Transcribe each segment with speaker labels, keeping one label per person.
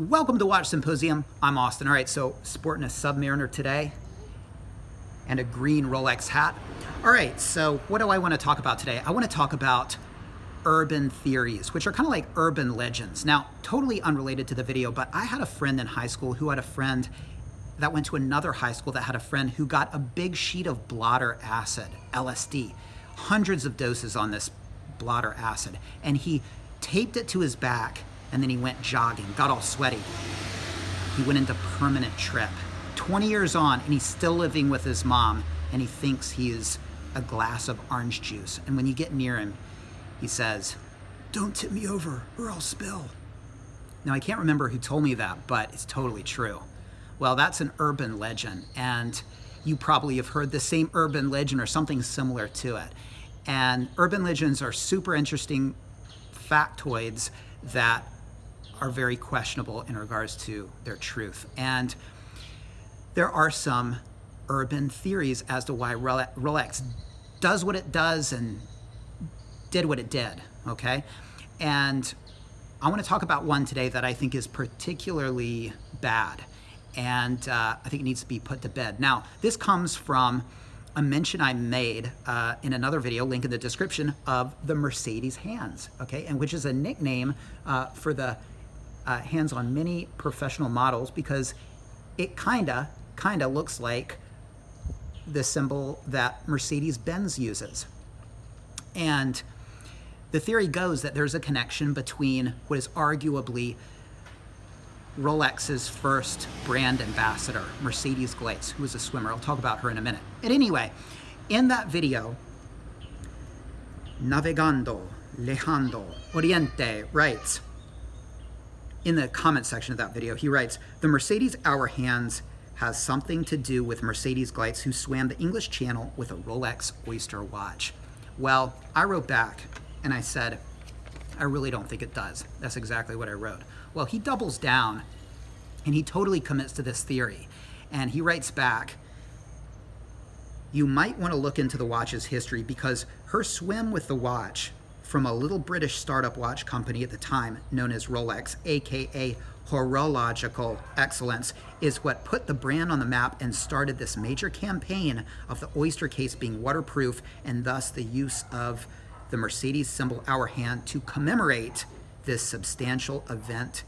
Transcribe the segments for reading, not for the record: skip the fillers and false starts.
Speaker 1: Welcome to Watch Symposium. I'm Austin. All right, so sporting a Submariner today and a green Rolex hat. All right, so what do I want to talk about today? I want to talk about urban theories, which are kind of like urban legends. Now, totally unrelated to the video, but I had a friend in high school who had a friend that went to another high school that had a friend who got a big sheet of blotter acid, LSD, hundreds of doses on this blotter acid, and he taped it to his back, and then he went jogging, got all sweaty. He went into permanent trip. 20 years on, and he's still living with his mom, and he thinks he is a glass of orange juice. And when you get near him, he says, "Don't tip me over or I'll spill." Now, I can't remember who told me that, but it's totally true. Well, that's an urban legend, and you probably have heard the same urban legend or something similar to it. And urban legends are super interesting factoids that are very questionable in regards to their truth. And there are some urban theories as to why Rolex does what it does and did what it did, okay? And I want to talk about one today that I think is particularly bad, and I think it needs to be put to bed. Now, this comes from a mention I made in another video, link in the description, of the Mercedes hands, okay? And which is a nickname for the hands on many professional models, because it kinda looks like the symbol that Mercedes-Benz uses. And the theory goes that there's a connection between what is arguably Rolex's first brand ambassador, Mercedes Gleitz, who was a swimmer. I'll talk about her in a minute. And anyway, in that video, Navegando Lejando Oriente writes, in the comment section of that video, he writes, "The Mercedes hour hands has something to do with Mercedes Gleitz, who swam the English Channel with a Rolex Oyster watch." Well, I wrote back and I said, I really don't think it does. That's exactly what I wrote. Well, he doubles down and he totally commits to this theory. And he writes back, "You might want to look into the watch's history, because her swim with the watch from a little British startup watch company at the time known as Rolex, aka Horological Excellence, is what put the brand on the map and started this major campaign of the Oyster case being waterproof, and thus the use of the Mercedes symbol hour hand to commemorate this substantial event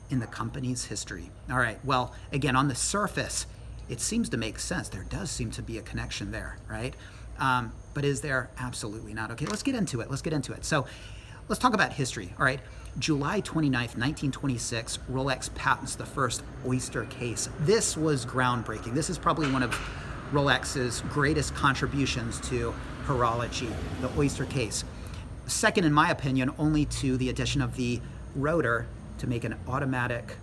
Speaker 1: in the company's history." All right, well, again, on the surface, it seems to make sense. There does seem to be a connection there, right? But is there? Absolutely not. Okay, let's get into it. So let's talk about history, all right? July 29th, 1926, Rolex patents the first Oyster case. This was groundbreaking. This is probably one of Rolex's greatest contributions to horology, the Oyster case. Second, in my opinion, only to the addition of the rotor to make an automatic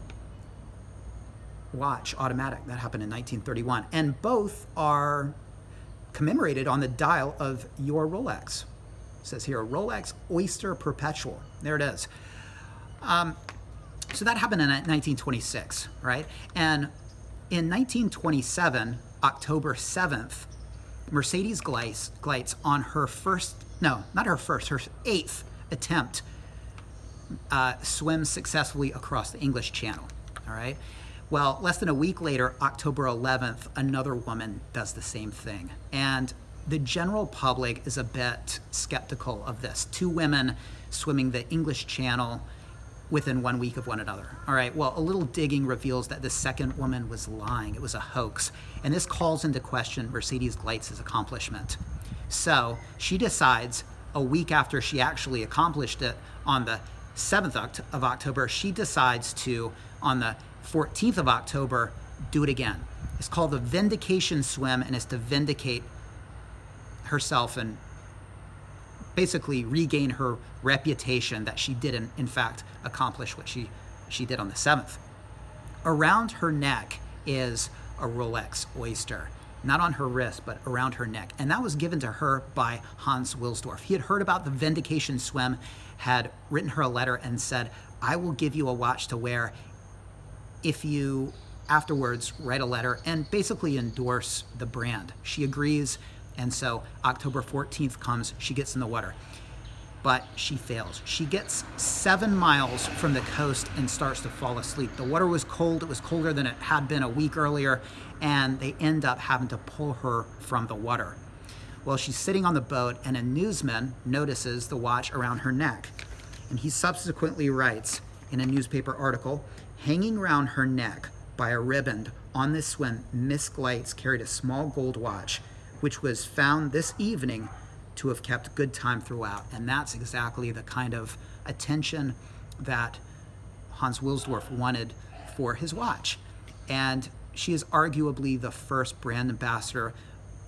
Speaker 1: watch automatic. That happened in 1931. And both are commemorated on the dial of your Rolex. It says here, Rolex Oyster Perpetual. There it is. So that happened in 1926, right? And in 1927, October 7th, Mercedes Gleitz on her her 8th attempt swims successfully across the English Channel, all right? Well, less than a week later, October 11th, another woman does the same thing. And the general public is a bit skeptical of this. Two women swimming the English Channel within 1 week of one another. All right, well, a little digging reveals that the second woman was lying. It was a hoax. And this calls into question Mercedes Gleitz's accomplishment. So she decides, a week after she actually accomplished it, on the 7th of October, she decides to, on the 14th of October, do it again. It's called the Vindication Swim, and it's to vindicate herself and basically regain her reputation that she did in fact accomplish what she did on the 7th. Around her neck is a Rolex Oyster. Not on her wrist, but around her neck. And that was given to her by Hans Wilsdorf. He had heard about the Vindication Swim, had written her a letter and said, "I will give you a watch to wear if you afterwards write a letter and basically endorse the brand." She agrees, and so October 14th comes, she gets in the water. but she fails. She gets 7 miles from the coast and starts to fall asleep. The water was cold. It was colder than it had been a week earlier, and they end up having to pull her from the water. Well, she's sitting on the boat, and a newsman notices the watch around her neck. And he subsequently writes in a newspaper article, hanging around her neck by a ribbon on this swim, Miss Gleitz carried a small gold watch, which was found this evening to have kept good time throughout. And that's exactly the kind of attention that Hans Wilsdorf wanted for his watch. And she is arguably the first brand ambassador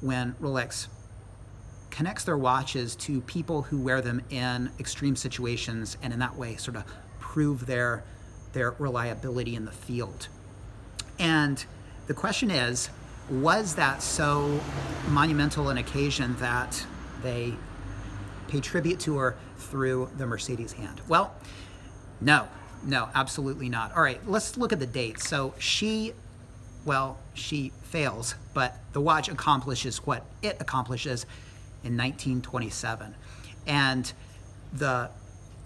Speaker 1: when Rolex connects their watches to people who wear them in extreme situations, and in that way sort of prove their reliability in the field. And the question is, was that so monumental an occasion that they pay tribute to her through the Mercedes hand? Well, no, absolutely not. All right, let's look at the dates. So she fails, but the watch accomplishes what it accomplishes in 1927. And the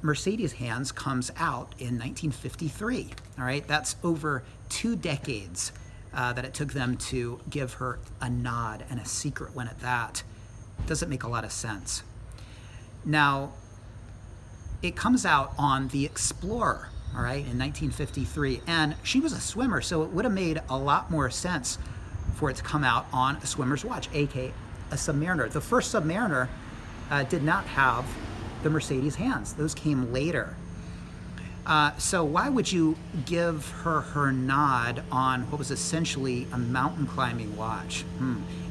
Speaker 1: Mercedes hands comes out in 1953. All right, that's over 2 decades that it took them to give her a nod, and a secret one at that. Doesn't make a lot of sense. Now, it comes out on the Explorer, all right, in 1953, and she was a swimmer, so it would have made a lot more sense for it to come out on a swimmer's watch, aka a Submariner. The first Submariner did not have the Mercedes hands. Those came later. So why would you give her nod on what was essentially a mountain climbing watch?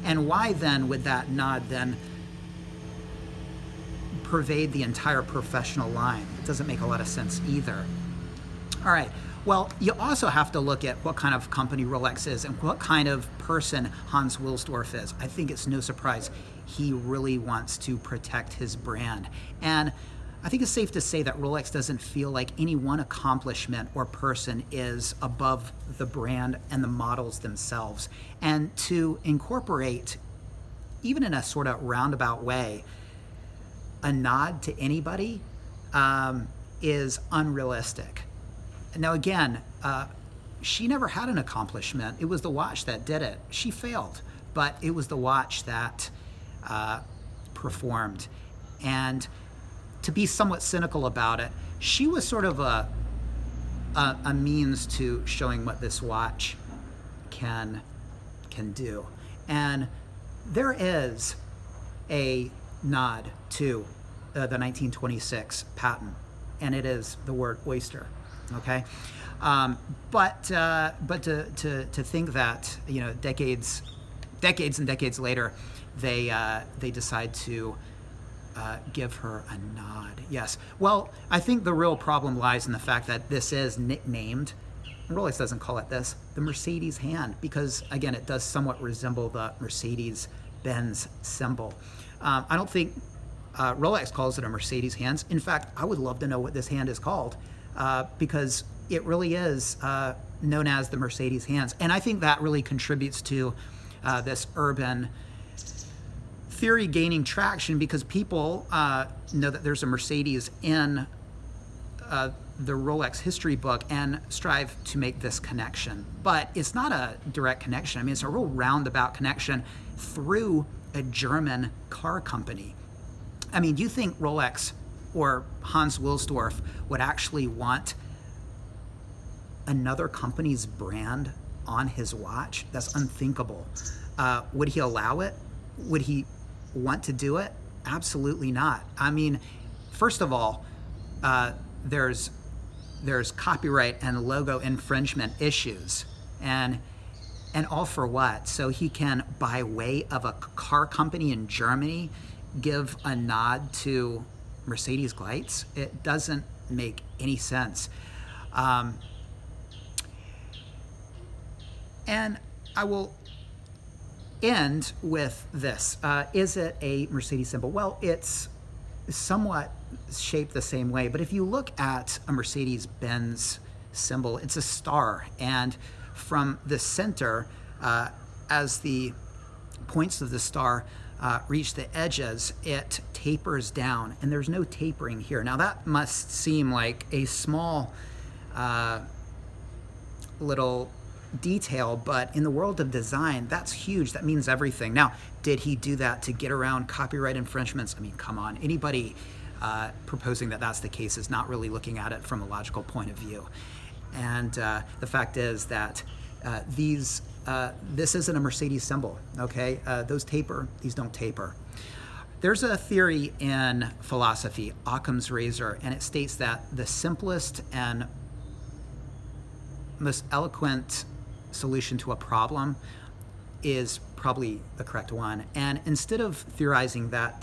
Speaker 1: And why then would that nod then pervade the entire professional line? It doesn't make a lot of sense either. All right. Well, you also have to look at what kind of company Rolex is and what kind of person Hans Wilsdorf is. I think it's no surprise he really wants to protect his brand. And I think it's safe to say that Rolex doesn't feel like any one accomplishment or person is above the brand and the models themselves. And to incorporate, even in a sort of roundabout way, a nod to anybody is unrealistic. Now again, she never had an accomplishment. It was the watch that did it. She failed, but it was the watch that performed. And to be somewhat cynical about it, she was sort of a means to showing what this watch can do. And there is a nod to the 1926 patent, and it is the word oyster. Okay, but to think that, you know, decades and decades later, they decide to give her a nod. Yes. Well, I think the real problem lies in the fact that this is nicknamed, Rolex doesn't call it this, the Mercedes hand, because again, it does somewhat resemble the Mercedes-Benz symbol. I don't think Rolex calls it a Mercedes hand. In fact, I would love to know what this hand is called. Because it really is known as the Mercedes hands. And I think that really contributes to this urban theory gaining traction, because people know that there's a Mercedes in the Rolex history book and strive to make this connection. But it's not a direct connection. I mean, it's a real roundabout connection through a German car company. I mean, do you think Rolex or Hans Wilsdorf would actually want another company's brand on his watch? That's unthinkable. Would he allow it? Would he want to do it? Absolutely not. I mean, first of all, there's copyright and logo infringement issues, and all for what? So he can, by way of a car company in Germany, give a nod to Mercedes Gleitz? It doesn't make any sense. And I will end with this. Is it a Mercedes symbol? Well, it's somewhat shaped the same way, but if you look at a Mercedes-Benz symbol, it's a star, and from the center, as the points of the star reach the edges, it tapers down, and there's no tapering here. Now that must seem like a small little detail, but in the world of design, that's huge. That means everything. Now, did he do that to get around copyright infringements? I mean, come on. Anybody proposing that that's the case is not really looking at it from a logical point of view. And the fact is that this isn't a Mercedes symbol, okay? Those taper, these don't taper. There's a theory in philosophy, Occam's razor, and it states that the simplest and most eloquent solution to a problem is probably the correct one. And instead of theorizing that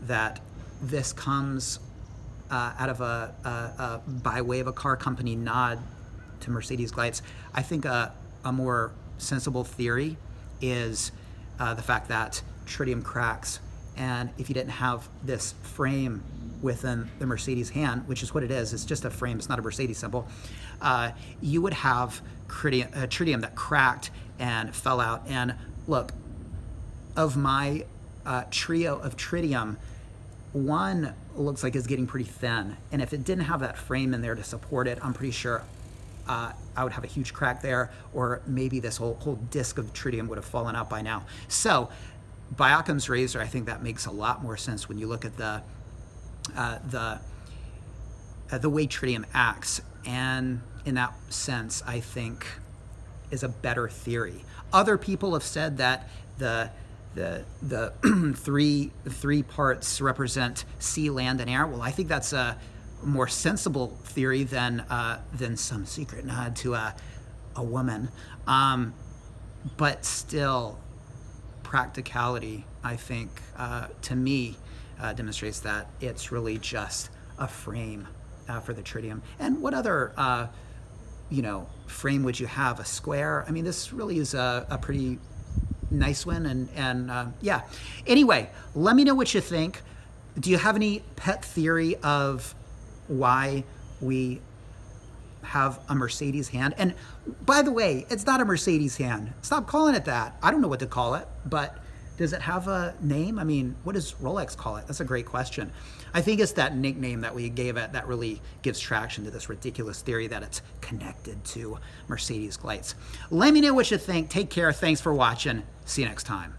Speaker 1: that this comes out of by way of a car company nod to Mercedes lights, I think a more sensible theory is the fact that tritium cracks, and if you didn't have this frame within the Mercedes hand, which is what it is, it's just a frame, it's not a Mercedes symbol, you would have tritium that cracked and fell out. And look, of my trio of tritium, one looks like it's getting pretty thin, and if it didn't have that frame in there to support it, I'm pretty sure I would have a huge crack there, or maybe this whole disc of tritium would have fallen out by now. So by Occam's razor, I think that makes a lot more sense when you look at the way tritium acts, and in that sense, I think is a better theory. Other people have said that the three parts represent sea, land, and air. Well, I think that's a more sensible theory than some secret nod to a woman. But still, practicality, I think, to me, demonstrates that it's really just a frame for the tritium. And what other frame would you have? A square? I mean, this really is a pretty nice one, and yeah. Anyway, let me know what you think. Do you have any pet theory of why we have a Mercedes hand? And by the way, it's not a Mercedes hand. Stop calling it that. I don't know what to call it, but does it have a name? I mean, what does Rolex call it? That's a great question. I think it's that nickname that we gave it that really gives traction to this ridiculous theory that it's connected to Mercedes lights. Let me know what you think. Take care. Thanks for watching. See you next time.